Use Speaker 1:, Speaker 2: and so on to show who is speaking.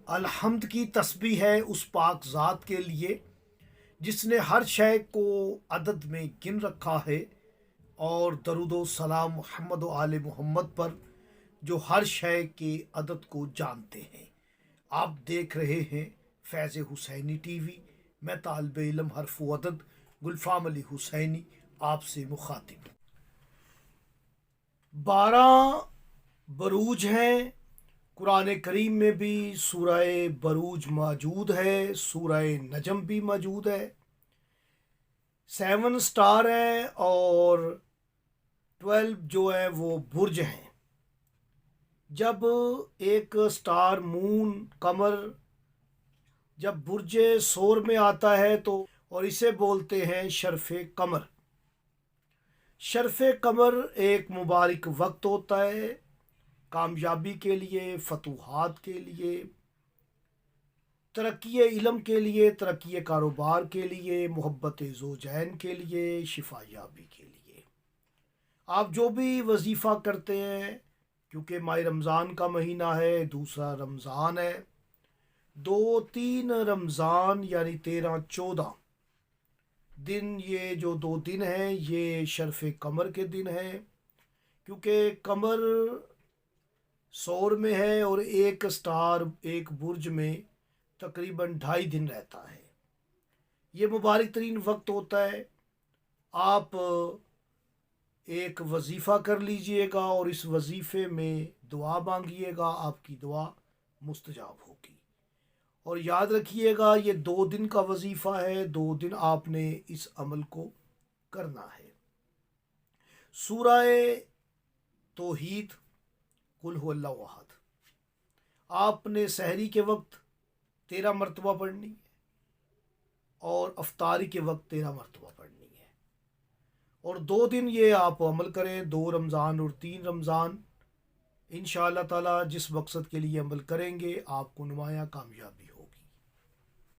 Speaker 1: الحمد کی تسبیح ہے اس پاک ذات کے لیے جس نے ہر شے کو عدد میں گن رکھا ہے، اور درود و سلام محمد و آل محمد پر جو ہر شے کے عدد کو جانتے ہیں۔ آپ دیکھ رہے ہیں فیض حسینی ٹی وی۔ میں طالب علم حرف و عدد گلفام علی حسینی آپ سے مخاطب۔ 12 بروج ہیں۔ قرآن کریم میں بھی سورہ بروج موجود ہے، سورہ نجم بھی موجود ہے۔ 7 سٹار ہیں اور 12 جو ہے وہ برج ہیں۔ جب ایک سٹار، مون، قمر جب برج سور میں آتا ہے تو اور اسے بولتے ہیں شرف قمر۔ شرف قمر ایک مبارک وقت ہوتا ہے کامیابی کے لیے، فتوحات کے لیے، ترقی علم کے لیے، ترقی کاروبار کے لیے، محبت زوجین کے لیے، شفا یابی کے لیے۔ آپ جو بھی وظیفہ کرتے ہیں، کیونکہ ماہ رمضان کا مہینہ ہے، دوسرا رمضان ہے، 2-3 رمضان یعنی 13-14 دن، یہ جو 2 دن ہیں یہ شرف قمر کے دن ہیں، کیونکہ قمر سور میں ہے اور ایک سٹار ایک برج میں تقریباً 2.5 دن رہتا ہے۔ یہ مبارک ترین وقت ہوتا ہے۔ آپ ایک وظیفہ کر لیجئے گا اور اس وظیفے میں دعا مانگیے گا، آپ کی دعا مستجاب ہوگی۔ اور یاد رکھیے گا یہ 2 دن کا وظیفہ ہے، 2 دن آپ نے اس عمل کو کرنا ہے۔ سورہ توحید، قل هو اللہ احد، آپ نے سحری کے وقت 13 مرتبہ پڑھنی ہے اور افطاری کے وقت 13 مرتبہ پڑھنی ہے، اور 2 دن یہ آپ عمل کریں، 2 رمضان اور 3 رمضان۔ انشاءاللہ تعالی جس مقصد کے لیے عمل کریں گے آپ کو نمایاں کامیابی